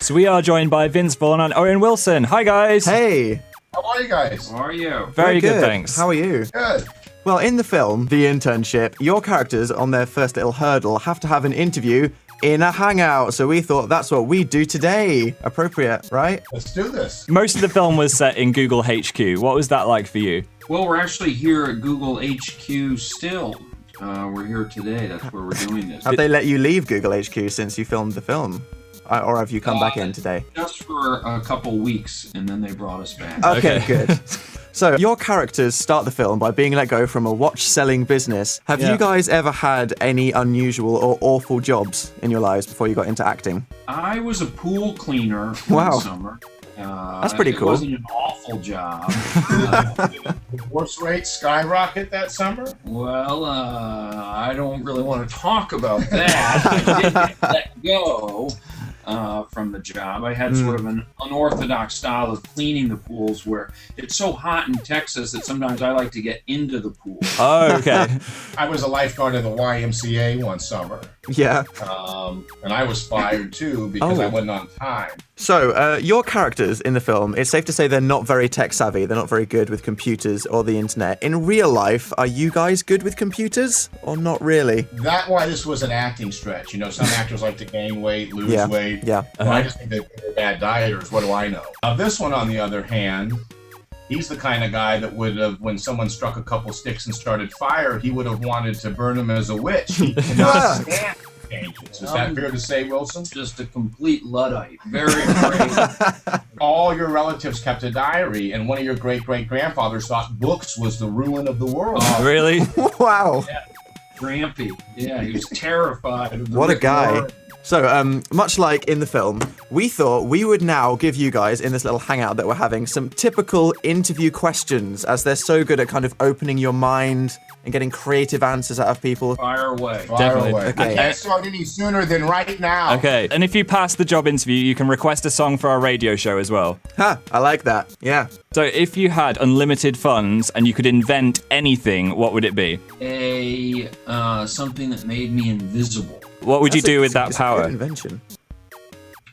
So we are joined by Vince Vaughn and Owen Wilson. Hi, guys. Hey. How are you guys? How are you? Very good, thanks. How are you? Good. Well, in the film, The Internship, your characters on their first little hurdle have to have an interview in a hangout. So we thought that's what we do today. Appropriate, right? Let's do this. Most of the film was set in Google HQ. What was that like for you? Well, we're actually here at Google HQ still. We're here today. That's where we're doing this. Have they let you leave Google HQ since you filmed the film? Or have you come back in today? Just for a couple weeks, and then they brought us back. Okay, good. So, your characters start the film by being let go from a watch-selling business. Have you guys ever had any unusual or awful jobs in your lives before you got into acting? I was a pool cleaner one summer. That's pretty cool. It wasn't an awful job. Divorce rate skyrocket that summer? Well, I don't really want to talk about that. I did get let go from the job. I had sort of an unorthodox style of cleaning the pools where it's so hot in Texas that sometimes I like to get into the pool. Oh, okay. I was a lifeguard in the YMCA one summer. Yeah. And I was fired too because I wasn't on time. So, your characters in the film, it's safe to say they're not very tech savvy. They're not very good with computers or the internet. In real life, are you guys good with computers or not really? That's why this was an acting stretch. You know, some actors like to gain weight, lose weight. Yeah. Well, I just think they're bad dieters. What do I know? This one, on the other hand, he's the kind of guy that would have, when someone struck a couple sticks and started fire, he would have wanted to burn him as a witch. He cannot stand changes. Is that fair to say, Wilson? Just a complete Luddite. Very crazy. All your relatives kept a diary, and one of your great-great-grandfathers thought books was the ruin of the world. Oh, really? Wow. Yeah. Grampy. Yeah, he was terrified of the What a Rick guy. Warren. So, much like in the film, we thought we would now give you guys, in this little hangout that we're having, some typical interview questions, as they're so good at kind of opening your mind and getting creative answers out of people. Fire away. Definitely. Away. Okay. I can't start any sooner than right now. Okay. And if you pass the job interview, you can request a song for our radio show as well. Ha, I like that. Yeah. So if you had unlimited funds and you could invent anything, what would it be? Something that made me invisible. What would you do with that It's a power? good invention.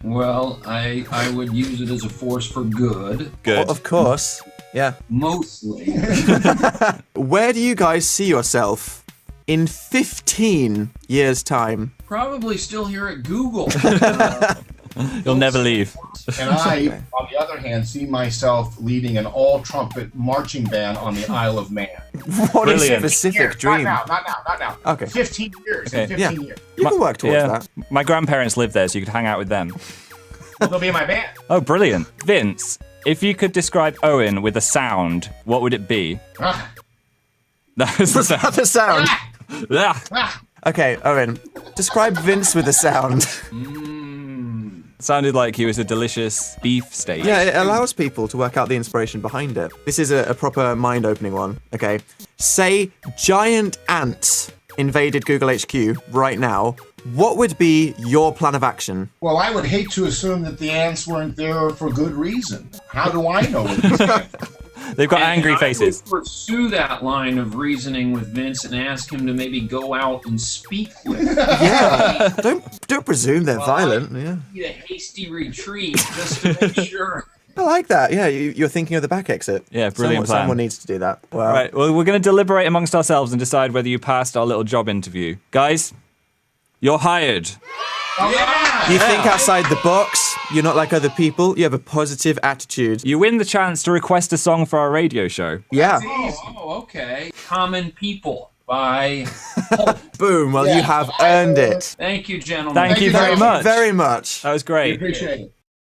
Well, I would use it as a force for good. Good. Well, of course. Yeah. Mostly. Where do you guys see yourself in 15 years' time? Probably still here at Google. You'll never leave. And I, on the other hand, see myself leading an all-trumpet marching band on the Isle of Man. What a Brilliant. specific dream. Not now. Okay. 15 years. Okay. In 15 years. You can work towards that. My grandparents live there, so you could hang out with them. Well, they'll be in my band. Oh, brilliant. Vince, if you could describe Owen with a sound, what would it be? Ah, That was the sound. That's a sound. Ah. ah. Okay, Owen, describe Vince with a sound. Sounded like he was a delicious beef steak. Yeah, it allows people to work out the inspiration behind it. This is a proper mind-opening one, okay? Say giant ants invaded Google HQ right now. What would be your plan of action? Well, I would hate to assume that the ants weren't there for good reason. How do I know what these ants are? They've got angry And faces. I would pursue that line of reasoning with Vince and ask him to maybe go out and speak with them. Yeah, don't presume they're violent. Yeah, Need a hasty retreat just to make sure. I like that. Yeah, you're thinking of the back exit. Yeah, brilliant plan. Someone needs to do that. Well, Right, well, we're going to deliberate amongst ourselves and decide whether you passed our little job interview. Guys, you're hired. Yeah! you think outside the box. You're not like other people. You have a positive attitude. You win the chance to request a song for our radio show. Yeah. Oh, okay. Common People by... Boom. Well, you have earned it. Thank you, gentlemen. Thank you very very much. Very much. That was We great. appreciate it.